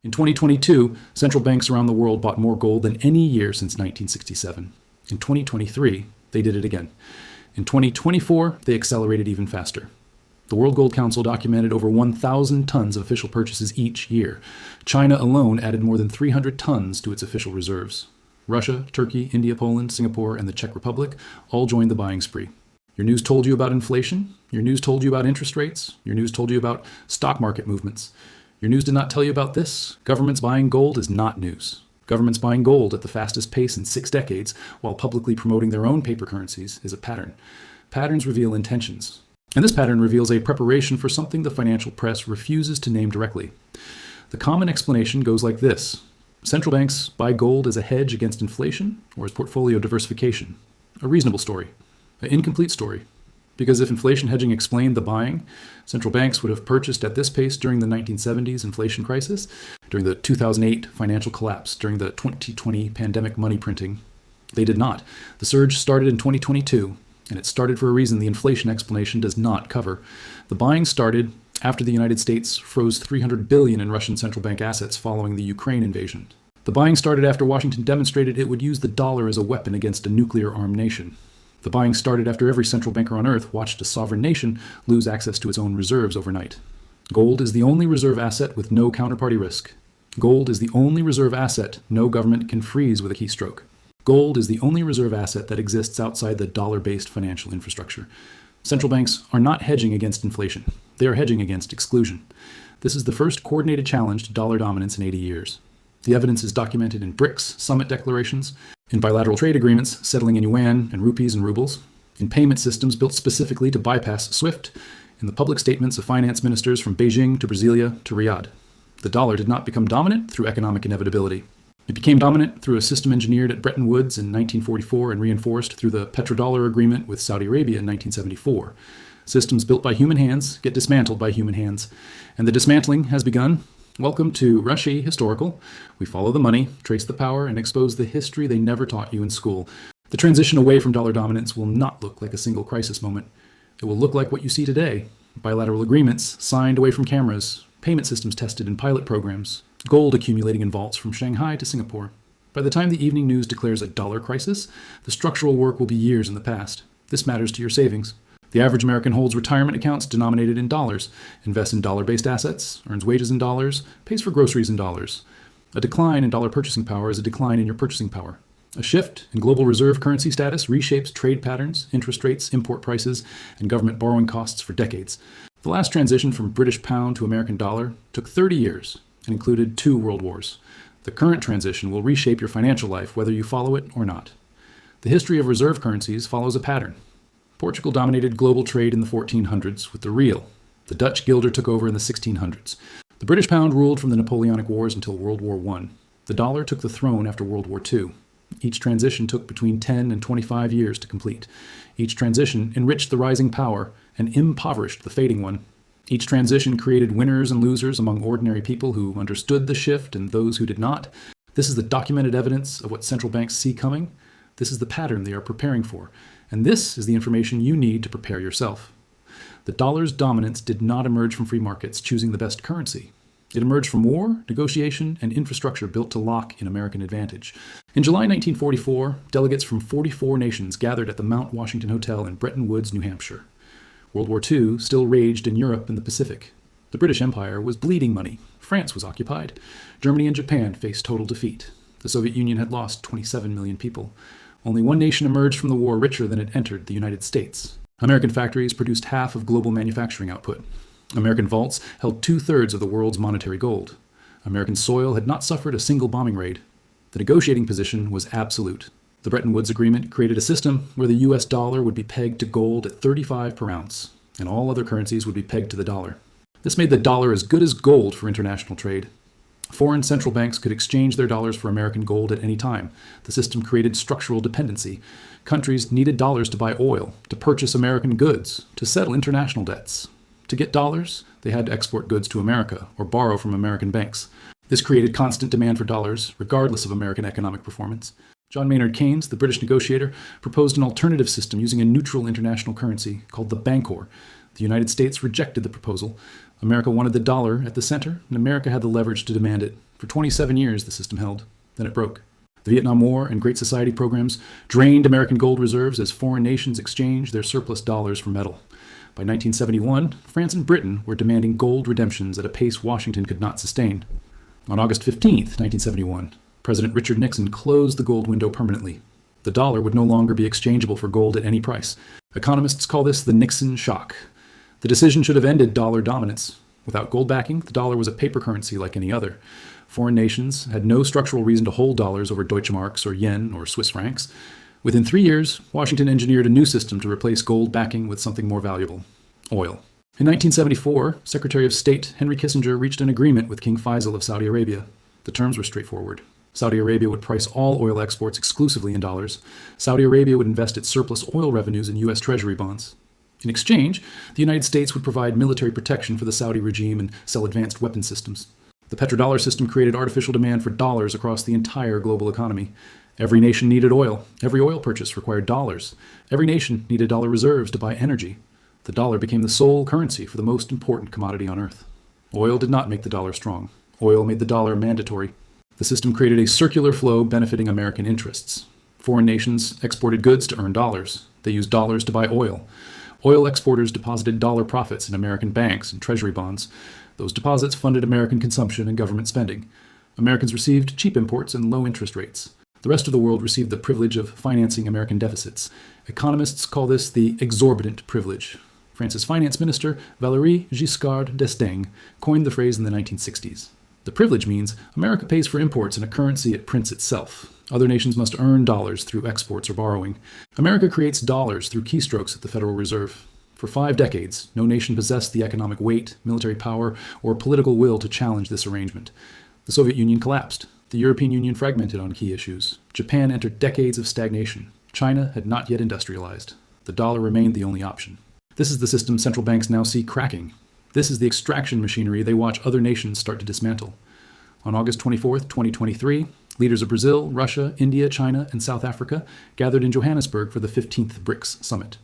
In 2022, central banks around the world bought more gold than any year since 1967. In 2023, they did it again. In 2024, they accelerated even faster. The World Gold Council documented over 1,000 tons of official purchases each year. China alone added more than 300 tons to its official reserves. Russia, Turkey, India, Poland, Singapore, and the Czech Republic all joined the buying spree. Your news told you about inflation. Your news told you about interest rates. Your news told you about stock market movements. Your news did not tell you about this. Governments buying gold is not news. Governments buying gold at the fastest pace in 6 decades while publicly promoting their own paper currencies is a pattern. Patterns reveal intentions. And this pattern reveals a preparation for something the financial press refuses to name directly. The common explanation goes like this. Central banks buy gold as a hedge against inflation or as portfolio diversification. A reasonable story. An incomplete story. Because if inflation hedging explained the buying, central banks would have purchased at this pace during the 1970s inflation crisis, during the 2008 financial collapse, during the 2020 pandemic money printing. They did not. The surge started in 2022, and it started for a reason the inflation explanation does not cover. The buying started after the United States froze $300 billion in Russian central bank assets following the Ukraine invasion. The buying started after Washington demonstrated it would use the dollar as a weapon against a nuclear-armed nation. The buying started after every central banker on earth watched a sovereign nation lose access to its own reserves overnight. Gold is the only reserve asset with no counterparty risk. Gold is the only reserve asset no government can freeze with a keystroke. Gold is the only reserve asset that exists outside the dollar-based financial infrastructure. Central banks are not hedging against inflation. They are hedging against exclusion. This is the first coordinated challenge to dollar dominance in 80 years. The evidence is documented in BRICS summit declarations, in bilateral trade agreements settling in yuan and rupees and rubles, in payment systems built specifically to bypass SWIFT, in the public statements of finance ministers from Beijing to Brasilia to Riyadh. The dollar did not become dominant through economic inevitability. It became dominant through a system engineered at Bretton Woods in 1944 and reinforced through the petrodollar agreement with Saudi Arabia in 1974. Systems built by human hands get dismantled by human hands, and the dismantling has begun. Welcome to Rushy Historical. We follow the money, trace the power, and expose the history they never taught you in school. The transition away from dollar dominance will not look like a single crisis moment. It will look like what you see today. Bilateral agreements signed away from cameras, payment systems tested in pilot programs, gold accumulating in vaults from Shanghai to Singapore. By the time the evening news declares a dollar crisis, the structural work will be years in the past. This matters to your savings. The average American holds retirement accounts denominated in dollars, invests in dollar-based assets, earns wages in dollars, pays for groceries in dollars. A decline in dollar purchasing power is a decline in your purchasing power. A shift in global reserve currency status reshapes trade patterns, interest rates, import prices, and government borrowing costs for decades. The last transition from British pound to American dollar took 30 years and included 2 world wars. The current transition will reshape your financial life whether you follow it or not. The history of reserve currencies follows a pattern. Portugal dominated global trade in the 1400s with the real. The Dutch guilder took over in the 1600s. The British pound ruled from the Napoleonic Wars until World War I. The dollar took the throne after World War II. Each transition took between 10 and 25 years to complete. Each transition enriched the rising power and impoverished the fading one. Each transition created winners and losers among ordinary people who understood the shift and those who did not. This is the documented evidence of what central banks see coming. This is the pattern they are preparing for. And this is the information you need to prepare yourself. The dollar's dominance did not emerge from free markets choosing the best currency. It emerged from war, negotiation, and infrastructure built to lock in American advantage. In July 1944, delegates from 44 nations gathered at the Mount Washington Hotel in Bretton Woods, New Hampshire. World War II still raged in Europe and the Pacific. The British Empire was bleeding money. France was occupied. Germany and Japan faced total defeat. The Soviet Union had lost 27 million people. Only one nation emerged from the war richer than it entered, the United States. American factories produced half of global manufacturing output. American vaults held 2/3 of the world's monetary gold. American soil had not suffered a single bombing raid. The negotiating position was absolute. The Bretton Woods Agreement created a system where the US dollar would be pegged to gold at 35 per ounce, and all other currencies would be pegged to the dollar. This made the dollar as good as gold for international trade. Foreign central banks could exchange their dollars for American gold at any time. The system created structural dependency. Countries needed dollars to buy oil, to purchase American goods, to settle international debts. To get dollars, they had to export goods to America or borrow from American banks. This created constant demand for dollars, regardless of American economic performance. John Maynard Keynes, the British negotiator, proposed an alternative system using a neutral international currency called the Bancor. The United States rejected the proposal. America wanted the dollar at the center, and America had the leverage to demand it. For 27 years, the system held. Then it broke. The Vietnam War and Great Society programs drained American gold reserves as foreign nations exchanged their surplus dollars for metal. By 1971, France and Britain were demanding gold redemptions at a pace Washington could not sustain. On August 15, 1971, President Richard Nixon closed the gold window permanently. The dollar would no longer be exchangeable for gold at any price. Economists call this the Nixon shock. The decision should have ended dollar dominance. Without gold backing, the dollar was a paper currency like any other. Foreign nations had no structural reason to hold dollars over Deutschmarks or yen or Swiss francs. Within 3 years, Washington engineered a new system to replace gold backing with something more valuable: oil. In 1974, Secretary of State Henry Kissinger reached an agreement with King Faisal of Saudi Arabia. The terms were straightforward. Saudi Arabia would price all oil exports exclusively in dollars. Saudi Arabia would invest its surplus oil revenues in U.S. Treasury bonds. In exchange, the United States would provide military protection for the Saudi regime and sell advanced weapon systems. The petrodollar system created artificial demand for dollars across the entire global economy. Every nation needed oil. Every oil purchase required dollars. Every nation needed dollar reserves to buy energy. The dollar became the sole currency for the most important commodity on earth. Oil did not make the dollar strong. Oil made the dollar mandatory. The system created a circular flow benefiting American interests. Foreign nations exported goods to earn dollars. They used dollars to buy oil. Oil exporters deposited dollar profits in American banks and treasury bonds. Those deposits funded American consumption and government spending. Americans received cheap imports and low interest rates. The rest of the world received the privilege of financing American deficits. Economists call this the exorbitant privilege. France's finance minister, Valéry Giscard d'Estaing, coined the phrase in the 1960s. The privilege means America pays for imports in a currency it prints itself. Other nations must earn dollars through exports or borrowing. America creates dollars through keystrokes at the Federal Reserve. For 5 decades, no nation possessed the economic weight, military power, or political will to challenge this arrangement. The Soviet Union collapsed. The European Union fragmented on key issues. Japan entered decades of stagnation. China had not yet industrialized. The dollar remained the only option. This is the system central banks now see cracking. This is the extraction machinery they watch other nations start to dismantle. On August 24, 2023, leaders of Brazil, Russia, India, China, and South Africa gathered in Johannesburg for the 15th BRICS summit.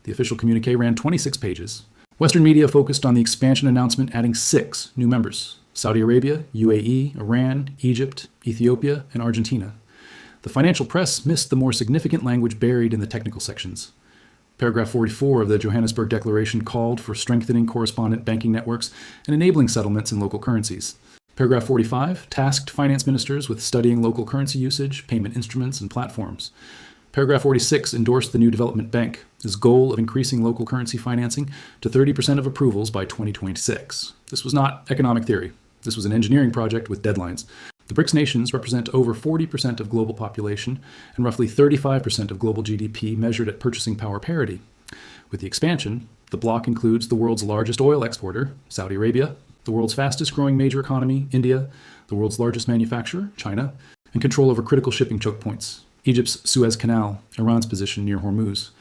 The official communique ran 26 pages. Western media focused on the expansion announcement, adding 6 new members: Saudi Arabia, UAE, Iran, Egypt, Ethiopia, and Argentina. The financial press missed the more significant language buried in the technical sections. Paragraph 44 of the Johannesburg Declaration called for strengthening correspondent banking networks and enabling settlements in local currencies. Paragraph 45 tasked finance ministers with studying local currency usage, payment instruments, and platforms. Paragraph 46 endorsed the new development bank, its goal of increasing local currency financing to 30% of approvals by 2026. This was not economic theory. This was an engineering project with deadlines. The BRICS nations represent over 40% of global population and roughly 35% of global GDP measured at purchasing power parity. With the expansion, the bloc includes the world's largest oil exporter, Saudi Arabia, the world's fastest growing major economy, India, the world's largest manufacturer, China, and control over critical shipping choke points, Egypt's Suez Canal, Iran's position near Hormuz.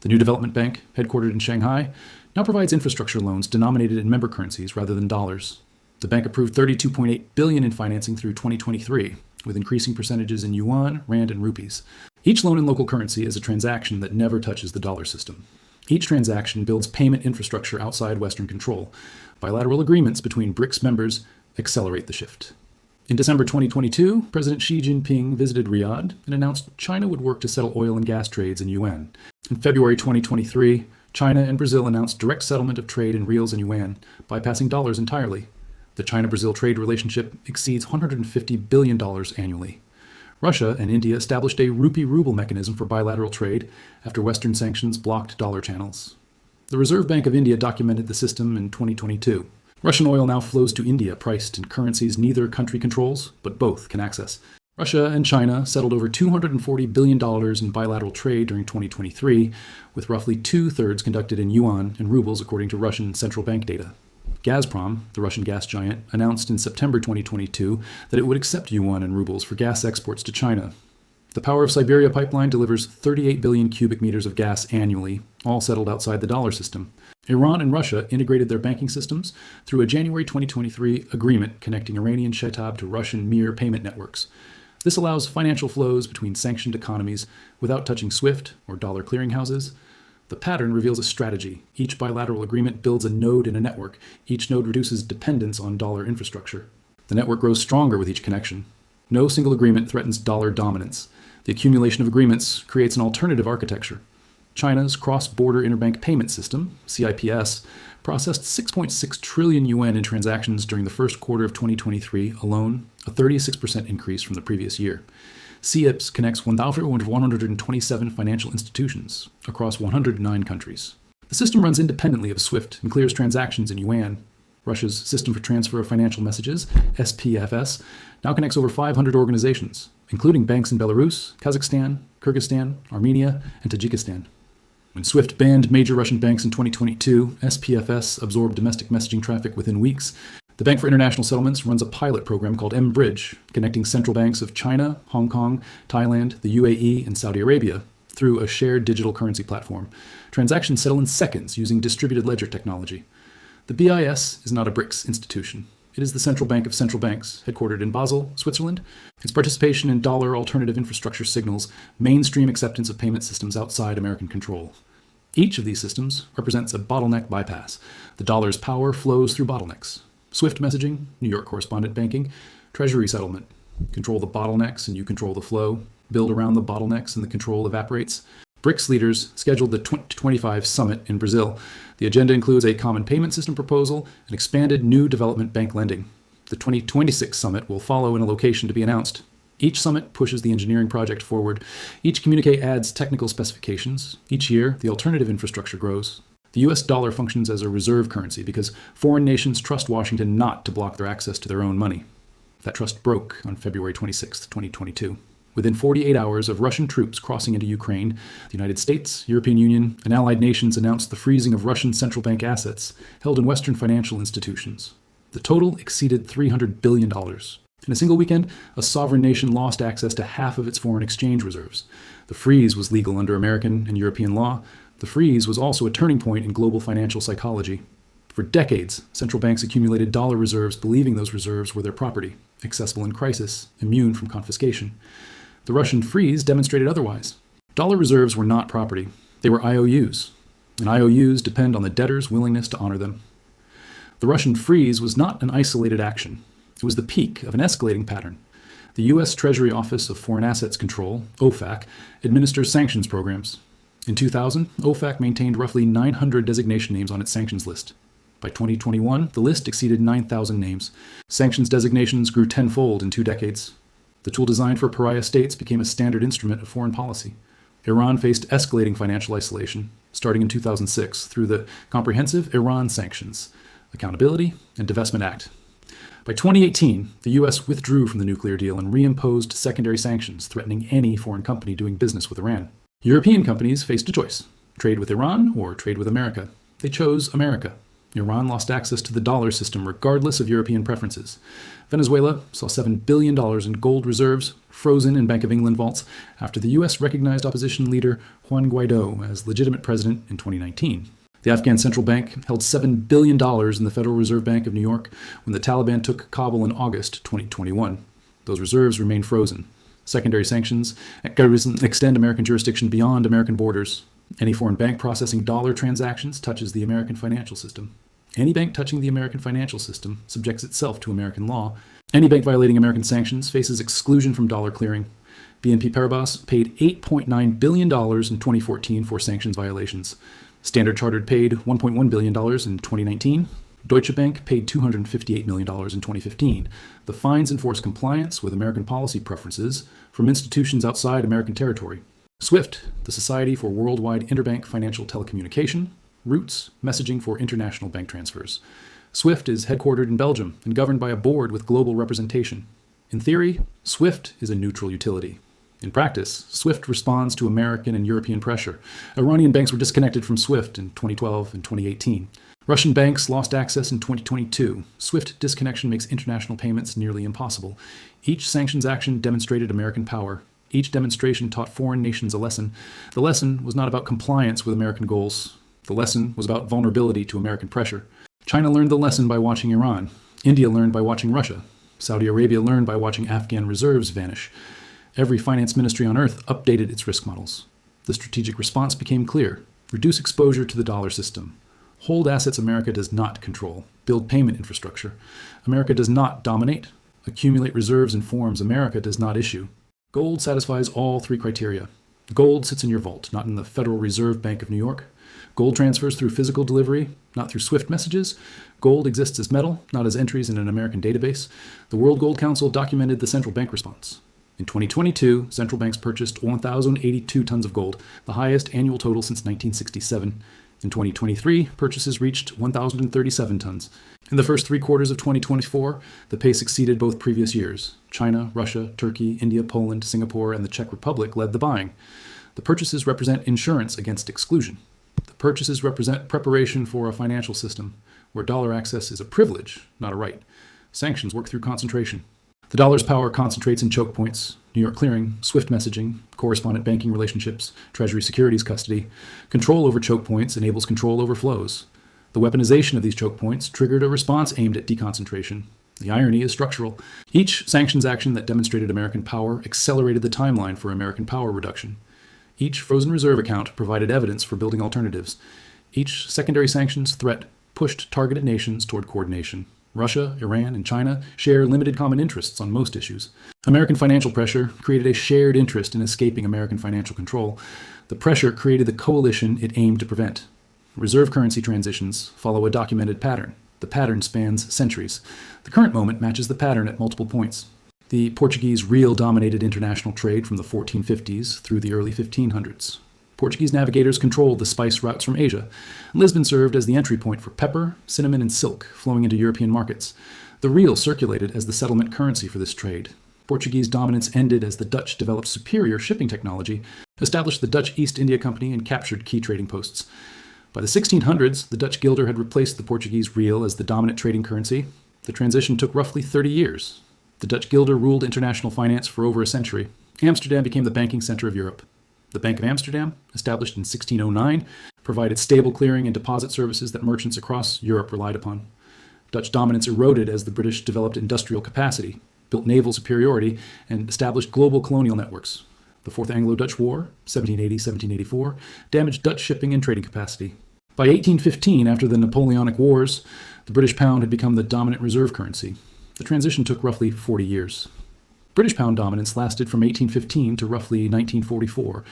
The new development bank, headquartered in Shanghai, now provides infrastructure loans denominated in member currencies rather than dollars. The bank approved $32.8 billion in financing through 2023, with increasing percentages in yuan, rand, and rupees. Each loan in local currency is a transaction that never touches the dollar system. Each transaction builds payment infrastructure outside Western control. Bilateral agreements between BRICS members accelerate the shift. In December 2022, President Xi Jinping visited Riyadh and announced China would work to settle oil and gas trades in yuan. In February 2023, China and Brazil announced direct settlement of trade in reals and yuan, bypassing dollars entirely. The China-Brazil trade relationship exceeds $150 billion annually. Russia and India established a rupee-ruble mechanism for bilateral trade after Western sanctions blocked dollar channels. The Reserve Bank of India documented the system in 2022. Russian oil now flows to India, priced in currencies neither country controls, but both can access. Russia and China settled over $240 billion in bilateral trade during 2023, with roughly 2/3 conducted in yuan and rubles, according to Russian central bank data. Gazprom, the Russian gas giant, announced in September 2022 that it would accept yuan and rubles for gas exports to China. The Power of Siberia pipeline delivers 38 billion cubic meters of gas annually, all settled outside the dollar system. Iran and Russia integrated their banking systems through a January 2023 agreement connecting Iranian Shetab to Russian Mir payment networks. This allows financial flows between sanctioned economies without touching SWIFT or dollar clearinghouses. The pattern reveals a strategy. Each bilateral agreement builds a node in a network. Each node reduces dependence on dollar infrastructure. The network grows stronger with each connection. No single agreement threatens dollar dominance. The accumulation of agreements creates an alternative architecture. China's cross-border interbank payment system, CIPS, processed 6.6 trillion yuan in transactions during the first quarter of 2023 alone, a 36% increase from the previous year. CIPS connects 1,127 financial institutions across 109 countries. The system runs independently of SWIFT and clears transactions in yuan. Russia's System for Transfer of Financial Messages, SPFS, now connects over 500 organizations, including banks in Belarus, Kazakhstan, Kyrgyzstan, Armenia, and Tajikistan. When SWIFT banned major Russian banks in 2022, SPFS absorbed domestic messaging traffic within weeks. The Bank for International Settlements runs a pilot program called mBridge, connecting central banks of China, Hong Kong, Thailand, the UAE, and Saudi Arabia through a shared digital currency platform. Transactions settle in seconds using distributed ledger technology. The BIS is not a BRICS institution. It is the central bank of central banks, headquartered in Basel, Switzerland. Its participation in dollar alternative infrastructure signals mainstream acceptance of payment systems outside American control. Each of these systems represents a bottleneck bypass. The dollar's power flows through bottlenecks. SWIFT messaging, New York correspondent banking, treasury settlement. Control the bottlenecks and you control the flow. Build around the bottlenecks and the control evaporates. BRICS leaders scheduled the 2025 summit in Brazil. The agenda includes a common payment system proposal and expanded new development bank lending. The 2026 summit will follow in a location to be announced. Each summit pushes the engineering project forward. Each communique adds technical specifications. Each year, the alternative infrastructure grows. The US dollar functions as a reserve currency because foreign nations trust Washington not to block their access to their own money. That trust broke on February 26, 2022. Within 48 hours of Russian troops crossing into Ukraine, the United States, European Union, and allied nations announced the freezing of Russian central bank assets held in Western financial institutions. The total exceeded $300 billion. In a single weekend, a sovereign nation lost access to half of its foreign exchange reserves. The freeze was legal under American and European law. The freeze was also a turning point in global financial psychology. For decades, central banks accumulated dollar reserves believing those reserves were their property, accessible in crisis, immune from confiscation. The Russian freeze demonstrated otherwise. Dollar reserves were not property. They were IOUs, and IOUs depend on the debtor's willingness to honor them. The Russian freeze was not an isolated action. It was the peak of an escalating pattern. The U.S. Treasury Office of Foreign Assets Control, OFAC, administers sanctions programs. In 2000, OFAC maintained roughly 900 designation names on its sanctions list. By 2021, the list exceeded 9,000 names. Sanctions designations grew tenfold in 2 decades. The tool designed for pariah states became a standard instrument of foreign policy. Iran faced escalating financial isolation, starting in 2006 through the Comprehensive Iran Sanctions, Accountability, and Divestment Act. By 2018, the U.S. withdrew from the nuclear deal and reimposed secondary sanctions threatening any foreign company doing business with Iran. European companies faced a choice: trade with Iran or trade with America. They chose America. Iran lost access to the dollar system regardless of European preferences. Venezuela saw $7 billion in gold reserves frozen in Bank of England vaults after the U.S. recognized opposition leader Juan Guaido as legitimate president in 2019. The Afghan central bank held $7 billion in the Federal Reserve Bank of New York when the Taliban took Kabul in August 2021. Those reserves remain frozen. Secondary sanctions extend American jurisdiction beyond American borders. Any foreign bank processing dollar transactions touches the American financial system. Any bank touching the American financial system subjects itself to American law. Any bank violating American sanctions faces exclusion from dollar clearing. BNP Paribas paid $8.9 billion in 2014 for sanctions violations. Standard Chartered paid $1.1 billion in 2019. Deutsche Bank paid $258 million in 2015. The fines enforce compliance with American policy preferences from institutions outside American territory. SWIFT, the Society for Worldwide Interbank Financial Telecommunication, routes messaging for international bank transfers. SWIFT is headquartered in Belgium and governed by a board with global representation. In theory, SWIFT is a neutral utility. In practice, SWIFT responds to American and European pressure. Iranian banks were disconnected from SWIFT in 2012 and 2018. Russian banks lost access in 2022. SWIFT disconnection makes international payments nearly impossible. Each sanctions action demonstrated American power. Each demonstration taught foreign nations a lesson. The lesson was not about compliance with American goals. The lesson was about vulnerability to American pressure. China learned the lesson by watching Iran. India learned by watching Russia. Saudi Arabia learned by watching Afghan reserves vanish. Every finance ministry on earth updated its risk models. The strategic response became clear: reduce exposure to the dollar system. Hold assets America does not control. Build payment infrastructure. America does not dominate. accumulate reserves in forms America does not issue. Gold satisfies all three criteria. Gold sits in your vault, not in the Federal Reserve Bank of New York. Gold transfers through physical delivery, not through SWIFT messages. Gold exists as metal, not as entries in an American database. The World Gold Council documented the central bank response. In 2022, central banks purchased 1,082 tons of gold, the highest annual total since 1967. In 2023, purchases reached 1,037 tons. In the first 3 quarters of 2024, the pace exceeded both previous years. China, Russia, Turkey, India, Poland, Singapore, and the Czech Republic led the buying. The purchases represent insurance against exclusion. The purchases represent preparation for a financial system where dollar access is a privilege, not a right. Sanctions work through concentration. The dollar's power concentrates in choke points: New York clearing, SWIFT messaging, correspondent banking relationships, Treasury securities custody. Control over choke points enables control over flows. The weaponization of these choke points triggered a response aimed at deconcentration. The irony is structural. Each sanctions action that demonstrated American power accelerated the timeline for American power reduction. Each frozen reserve account provided evidence for building alternatives. Each secondary sanctions threat pushed targeted nations toward coordination. Russia, Iran, and China share limited common interests on most issues. American financial pressure created a shared interest in escaping American financial control. The pressure created the coalition it aimed to prevent. Reserve currency transitions follow a documented pattern. The pattern spans centuries. The current moment matches the pattern at multiple points. The Portuguese real dominated international trade from the 1450s through the early 1500s. Portuguese navigators controlled the spice routes from Asia. Lisbon served as the entry point for pepper, cinnamon, and silk flowing into European markets. The real circulated as the settlement currency for this trade. Portuguese dominance ended as the Dutch developed superior shipping technology, established the Dutch East India Company, and captured key trading posts. By the 1600s, the Dutch guilder had replaced the Portuguese real as the dominant trading currency. The transition took roughly 30 years. The Dutch guilder ruled international finance for over a century. Amsterdam became the banking center of Europe. The Bank of Amsterdam, established in 1609, provided stable clearing and deposit services that merchants across Europe relied upon. Dutch dominance eroded as the British developed industrial capacity, built naval superiority, and established global colonial networks. The Fourth Anglo-Dutch War, 1780-1784, damaged Dutch shipping and trading capacity. By 1815, after the Napoleonic Wars, the British pound had become the dominant reserve currency. The transition took roughly 40 years. British pound dominance lasted from 1815 to roughly 1944.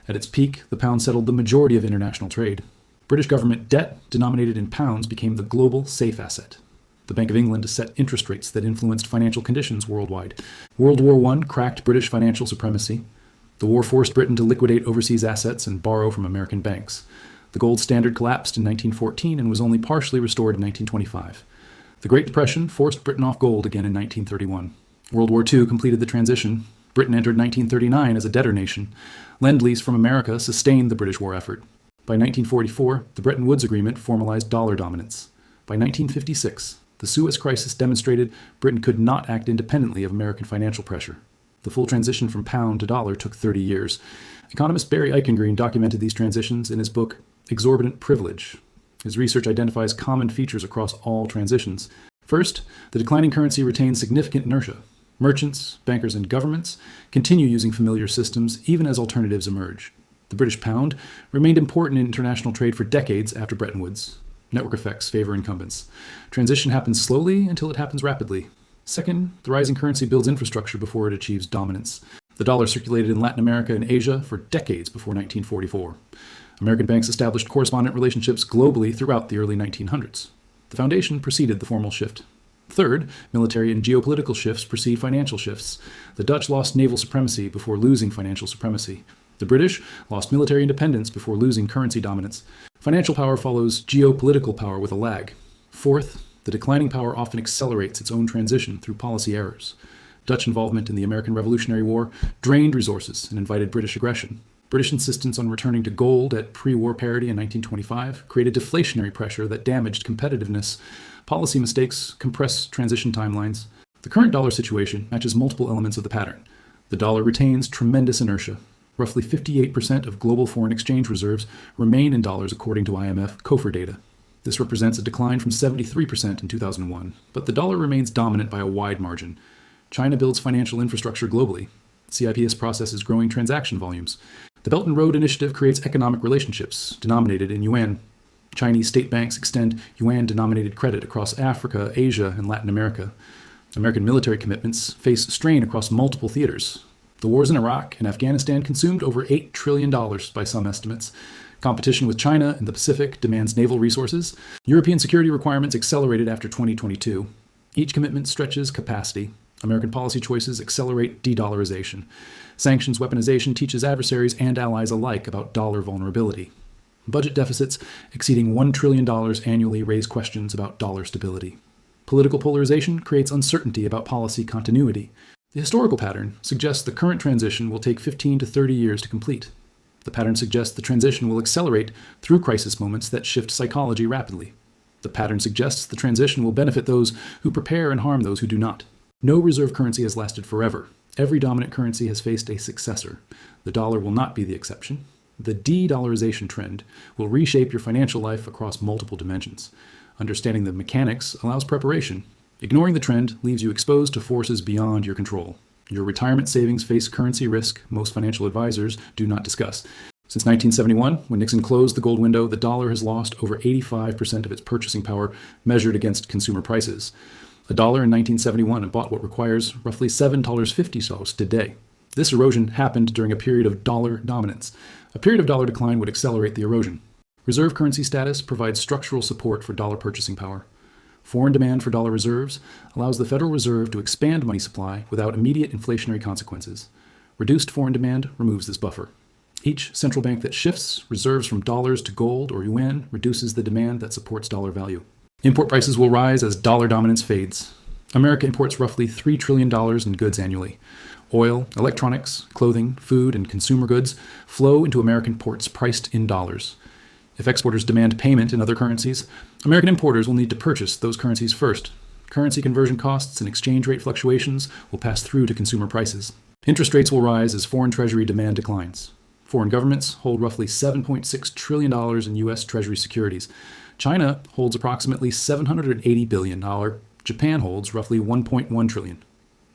At its peak, the pound settled the majority of international trade. British government debt, denominated in pounds, became the global safe asset. The Bank of England set interest rates that influenced financial conditions worldwide. World War I cracked British financial supremacy. The war forced Britain to liquidate overseas assets and borrow from American banks. The gold standard collapsed in 1914 and was only partially restored in 1925. The Great Depression forced Britain off gold again in 1931. World War II completed the transition. Britain entered 1939 as a debtor nation. Lend-Lease from America sustained the British war effort. By 1944, the Bretton Woods Agreement formalized dollar dominance. By 1956, the Suez Crisis demonstrated Britain could not act independently of American financial pressure. The full transition from pound to dollar took 30 years. Economist Barry Eichengreen documented these transitions in his book, Exorbitant Privilege. His research identifies common features across all transitions. First, the declining currency retains significant inertia. Merchants, bankers, and governments continue using familiar systems even as alternatives emerge. The British pound remained important in international trade for decades after Bretton Woods. Network effects favor incumbents. Transition happens slowly until it happens rapidly. Second, the rising currency builds infrastructure before it achieves dominance. The dollar circulated in Latin America and Asia for decades before 1944. American banks established correspondent relationships globally throughout the early 1900s. The foundation preceded the formal shift. Third, military and geopolitical shifts precede financial shifts. The Dutch lost naval supremacy before losing financial supremacy. The British lost military independence before losing currency dominance. Financial power follows geopolitical power with a lag. Fourth, the declining power often accelerates its own transition through policy errors. Dutch involvement in the American Revolutionary War drained resources and invited British aggression. British insistence on returning to gold at pre-war parity in 1925 created deflationary pressure that damaged competitiveness. Policy mistakes compress transition timelines. The current dollar situation matches multiple elements of the pattern. The dollar retains tremendous inertia. Roughly 58% of global foreign exchange reserves remain in dollars according to IMF COFR data. This represents a decline from 73% in 2001, but the dollar remains dominant by a wide margin. China builds financial infrastructure globally. CIPS processes growing transaction volumes. The Belt and Road Initiative creates economic relationships denominated in yuan. Chinese state banks extend yuan-denominated credit across Africa, Asia, and Latin America. American military commitments face strain across multiple theaters. The wars in Iraq and Afghanistan consumed over $8 trillion by some estimates. Competition with China in the Pacific demands naval resources. European security requirements accelerated after 2022. Each commitment stretches capacity. American policy choices accelerate de-dollarization. Sanctions weaponization teaches adversaries and allies alike about dollar vulnerability. Budget deficits exceeding $1 trillion annually raise questions about dollar stability. Political polarization creates uncertainty about policy continuity. The historical pattern suggests the current transition will take 15 to 30 years to complete. The pattern suggests the transition will accelerate through crisis moments that shift psychology rapidly. The pattern suggests the transition will benefit those who prepare and harm those who do not. No reserve currency has lasted forever. Every dominant currency has faced a successor. The dollar will not be the exception. The de-dollarization trend will reshape your financial life across multiple dimensions. Understanding the mechanics allows preparation. Ignoring the trend leaves you exposed to forces beyond your control. Your retirement savings face currency risk most financial advisors do not discuss. Since 1971, when Nixon closed the gold window, the dollar has lost over 85% of its purchasing power measured against consumer prices. A dollar in 1971 bought what requires roughly $7.50 today. This erosion happened during a period of dollar dominance. A period of dollar decline would accelerate the erosion. Reserve currency status provides structural support for dollar purchasing power. Foreign demand for dollar reserves allows the Federal Reserve to expand money supply without immediate inflationary consequences. Reduced foreign demand removes this buffer. Each central bank that shifts reserves from dollars to gold or yuan reduces the demand that supports dollar value. Import prices will rise as dollar dominance fades. America imports roughly $3 trillion in goods annually. Oil, electronics, clothing, food, and consumer goods flow into American ports priced in dollars. If exporters demand payment in other currencies, American importers will need to purchase those currencies first. Currency conversion costs and exchange rate fluctuations will pass through to consumer prices. Interest rates will rise as foreign treasury demand declines. Foreign governments hold roughly $7.6 trillion in U.S. Treasury securities. China holds approximately $780 billion. Japan holds roughly $1.1 trillion.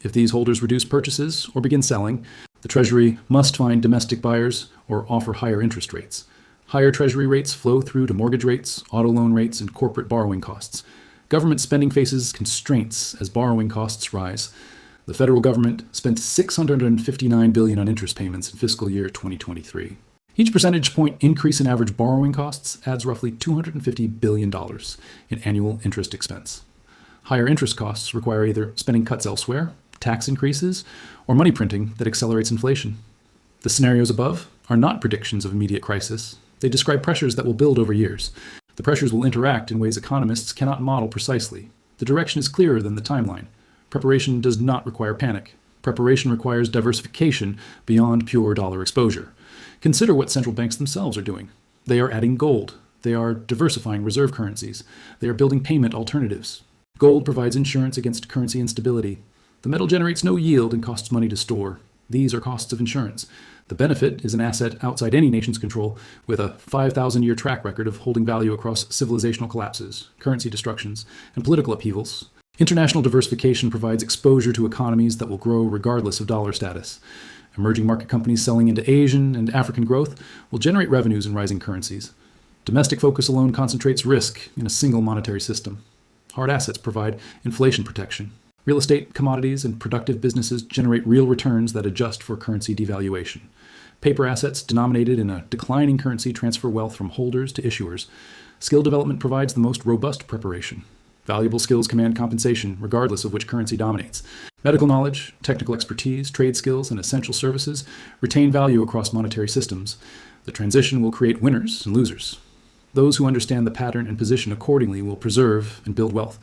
If these holders reduce purchases or begin selling, the Treasury must find domestic buyers or offer higher interest rates. Higher Treasury rates flow through to mortgage rates, auto loan rates, and corporate borrowing costs. Government spending faces constraints as borrowing costs rise. The federal government spent $659 billion on interest payments in fiscal year 2023. Each percentage point increase in average borrowing costs adds roughly $250 billion in annual interest expense. Higher interest costs require either spending cuts elsewhere, tax increases, or money printing that accelerates inflation. The scenarios above are not predictions of immediate crisis. They describe pressures that will build over years. The pressures will interact in ways economists cannot model precisely. The direction is clearer than the timeline. Preparation does not require panic. Preparation requires diversification beyond pure dollar exposure. Consider what central banks themselves are doing. They are adding gold. They are diversifying reserve currencies. They are building payment alternatives. Gold provides insurance against currency instability. The metal generates no yield and costs money to store. These are costs of insurance. The benefit is an asset outside any nation's control with a 5,000-year track record of holding value across civilizational collapses, currency destructions, and political upheavals. International diversification provides exposure to economies that will grow regardless of dollar status. Emerging market companies selling into Asian and African growth will generate revenues in rising currencies. Domestic focus alone concentrates risk in a single monetary system. Hard assets provide inflation protection. Real estate, commodities, and productive businesses generate real returns that adjust for currency devaluation. Paper assets denominated in a declining currency transfer wealth from holders to issuers. Skill development provides the most robust preparation. Valuable skills command compensation, regardless of which currency dominates. Medical knowledge, technical expertise, trade skills, and essential services retain value across monetary systems. The transition will create winners and losers. Those who understand the pattern and position accordingly will preserve and build wealth.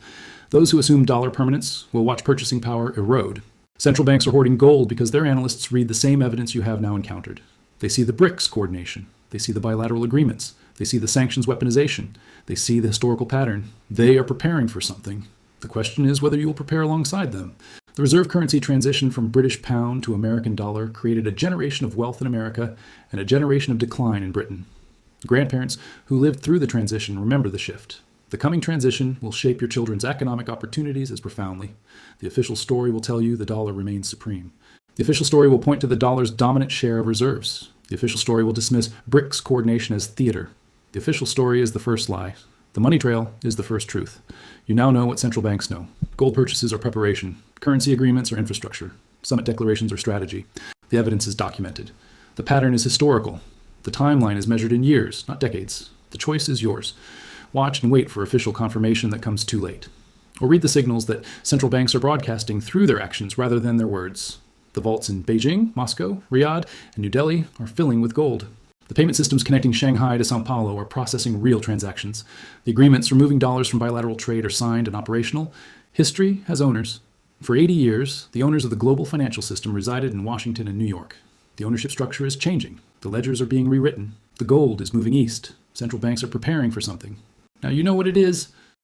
Those who assume dollar permanence will watch purchasing power erode. Central banks are hoarding gold because their analysts read the same evidence you have now encountered. They see the BRICS coordination. They see the bilateral agreements. They see the sanctions weaponization. They see the historical pattern. They are preparing for something. The question is whether you will prepare alongside them. The reserve currency transition from British pound to American dollar created a generation of wealth in America and a generation of decline in Britain. Grandparents who lived through the transition remember the shift. The coming transition will shape your children's economic opportunities as profoundly. The official story will tell you the dollar remains supreme. The official story will point to the dollar's dominant share of reserves. The official story will dismiss BRICS coordination as theater. The official story is the first lie. The money trail is the first truth. You now know what central banks know. Gold purchases are preparation. Currency agreements are infrastructure. Summit declarations are strategy. The evidence is documented. The pattern is historical. The timeline is measured in years, not decades. The choice is yours. Watch and wait for official confirmation that comes too late. Or read the signals that central banks are broadcasting through their actions rather than their words. The vaults in Beijing, Moscow, Riyadh, and New Delhi are filling with gold. The payment systems connecting Shanghai to Sao Paulo are processing real transactions. The agreements removing dollars from bilateral trade are signed and operational. History has owners. For 80 years, the owners of the global financial system resided in Washington and New York. The ownership structure is changing. The ledgers are being rewritten. The gold is moving east. Central banks are preparing for something. Now you know what it is.